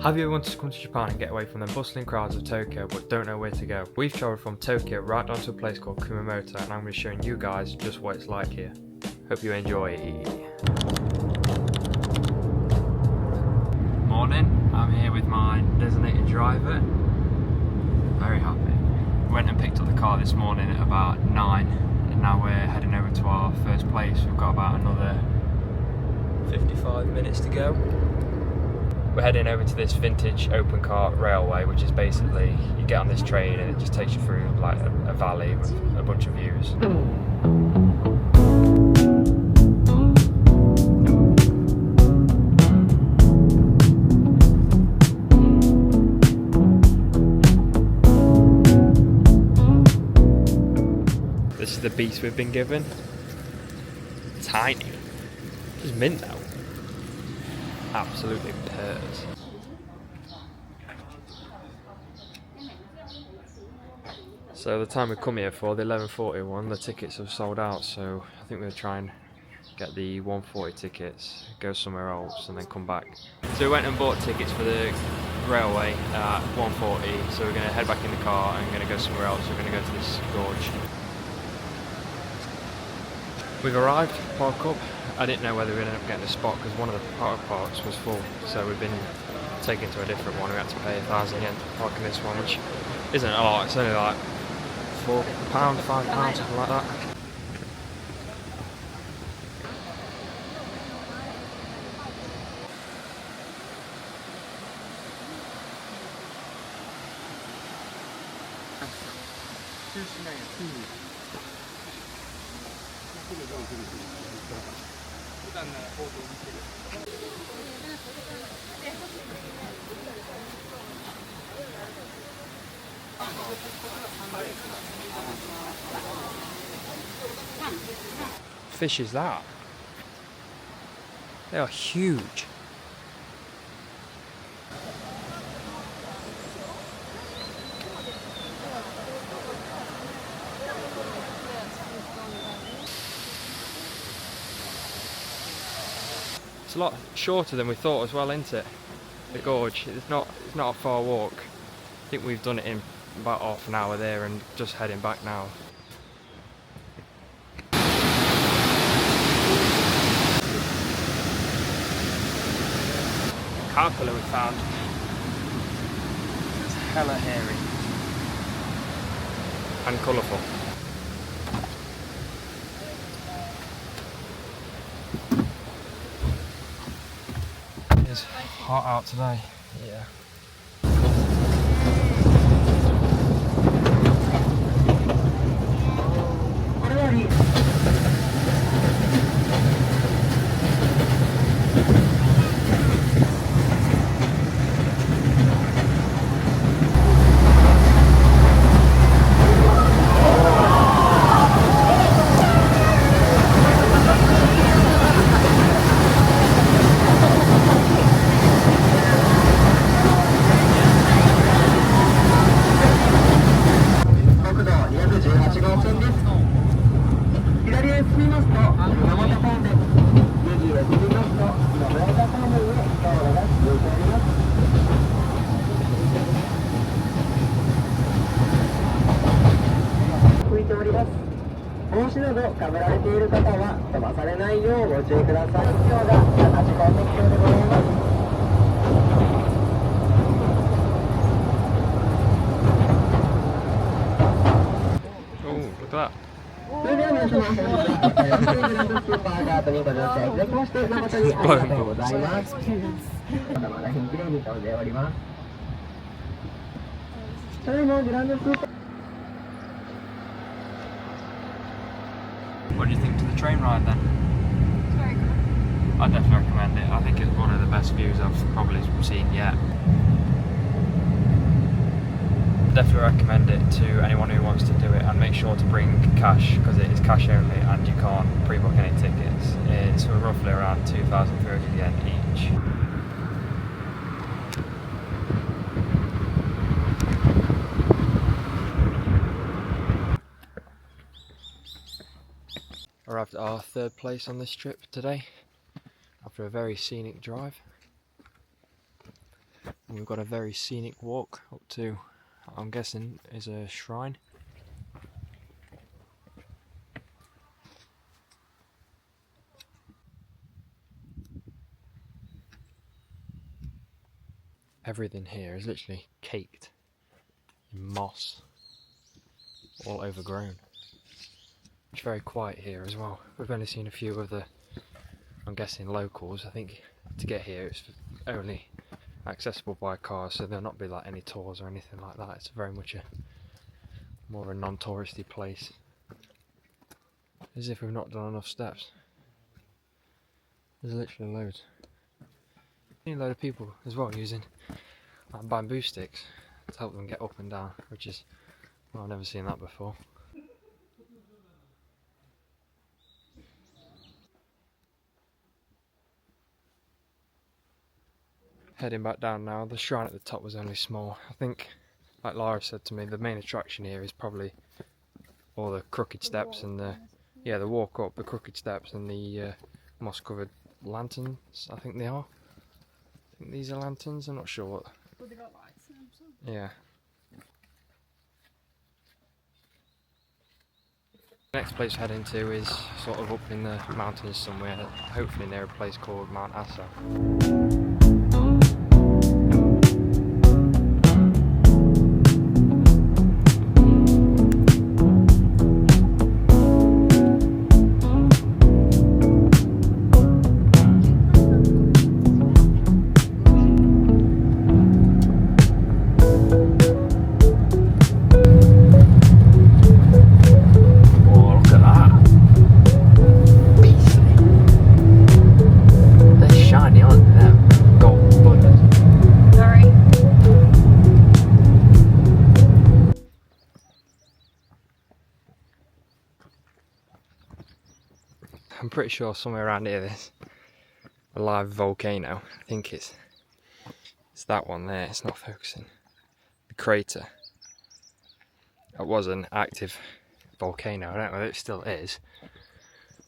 Have you ever wanted to come to Japan and get away from the bustling crowds of Tokyo but don't know where to go? We've travelled from Tokyo right down to a place called Kumamoto, and I'm going to be showing you guys just what it's like here. Hope you enjoy. Morning, I'm here with my designated driver. Very happy. Went and picked up the car this morning at about 9 and now we're heading over to our first place. We've got about another 55 minutes to go. We're heading over to this vintage open cart railway, which is basically you get on this train and it just takes you through like a valley with a bunch of views. This is the beast we've been given. Tiny. Just mint though. Absolutely purrs. So the time we come here for, the 11:40 one, the tickets have sold out, so I think we'll try and get the 1:40 tickets, go somewhere else and then come back. So we went and bought tickets for the railway at 1:40, so we're going to head back in the car and going to go somewhere else. We're going to go to this gorge. We've arrived, park up. I didn't know whether we'd end up getting a spot because one of the parks was full, so we've been taken to a different one. We had to pay 1,000 yen to park in this one, which isn't a lot. It's only like £4, £5, something like that. Fish is that? They are huge. It's a lot shorter than we thought as well, isn't it? The gorge. It's not a far walk. I think we've done it in about half an hour there and just heading back now. Carpula we found. It's hella hairy and colourful. It's hot out today. Yeah. What do you think to the train ride then? It's very good. I definitely recommend it. I think it's one of the best views I've probably seen yet. Definitely recommend it to anyone who wants to do it, and make sure to bring cash because it is cash only and you can't pre-book any tickets. It's roughly around 2,300 yen each. Arrived at our third place on this trip today after a very scenic drive. And we've got a very scenic walk up to, I'm guessing, is a shrine. Everything here is literally caked in moss, all overgrown. It's very quiet here as well. We've only seen a few of the, I'm guessing, locals. I think to get here it's only accessible by car, so there'll not be like any tours or anything like that. It's very much more of a non-touristy place. As if we've not done enough steps. There's literally loads. A load of people as well using bamboo sticks to help them get up and down, which is, well, I've never seen that before. Heading back down now. The shrine at the top was only small. I think, like Lara said to me, the main attraction here is probably all the crooked steps and the walk up, the crooked steps and the moss covered lanterns. I think they are. I think these are lanterns. I'm not sure what. Well, they got lights in them, so. Yeah. The next place we're heading to is sort of up in the mountains somewhere, hopefully near a place called Mount Asa. I'm pretty sure somewhere around here there's a live volcano. I think it's that one there. It's not focusing. The crater. It was an active volcano. I don't know whether it still is,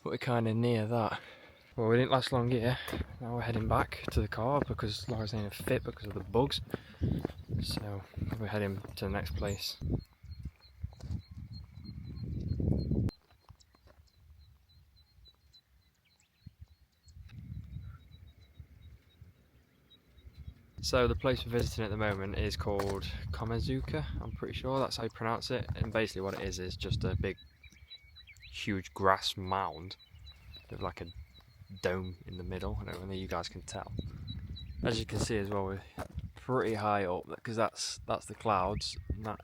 but we're kind of near that. Well, we didn't last long here. Now we're heading back to the car because Lara's in a fit because of the bugs. So we're heading to the next place. So the place we're visiting at the moment is called Komezuka, I'm pretty sure that's how you pronounce it. And basically what it is just a big, huge grass mound with like a dome in the middle. I don't know whether you guys can tell. As you can see as well, we're pretty high up because that's the clouds, and that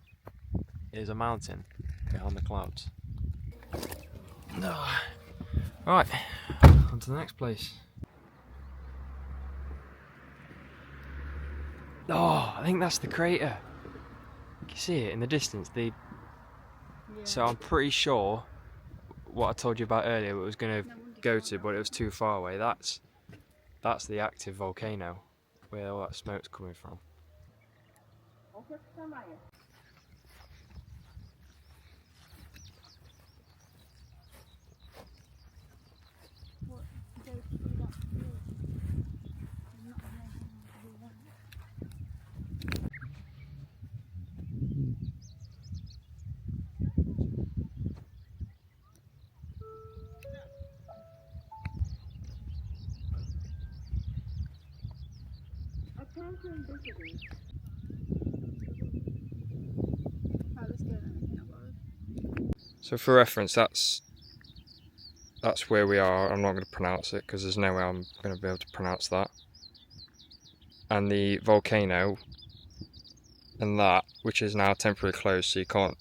is a mountain behind the clouds. Right, on to the next place. Oh, I think that's the crater. You can see it in the distance. So I'm pretty sure what I told you about earlier, it was going to go to, but it was too far away. That's the active volcano where all that smoke's coming from. So for reference, that's where we are. I'm not going to pronounce it because there's no way I'm going to be able to pronounce that. And the volcano, and that, which is now temporarily closed, so you can't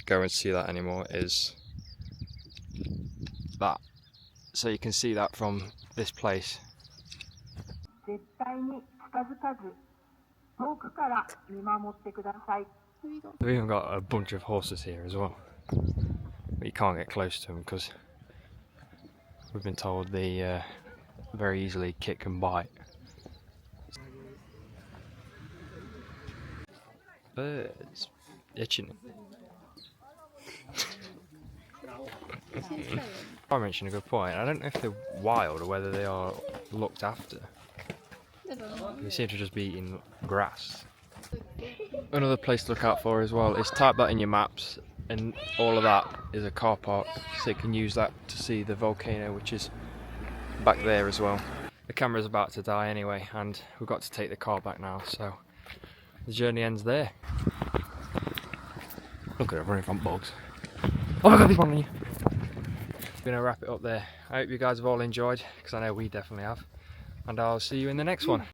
go and see that anymore, is that. So you can see that from this place. We've even got a bunch of horses here as well, but you can't get close to them because we've been told they very easily kick and bite. Birds itching. I mentioned a good point. I don't know if they're wild or whether they are looked after. You seem to just be eating grass. Another place to look out for as well is type that in your maps, and all of that is a car park, so you can use that to see the volcano, which is back there as well. The camera's about to die anyway, and we've got to take the car back now, so the journey ends there. Look at it running from bugs. Oh my god, there's one on you! I'm gonna wrap it up there. I hope you guys have all enjoyed, because I know we definitely have, and I'll see you in the next one.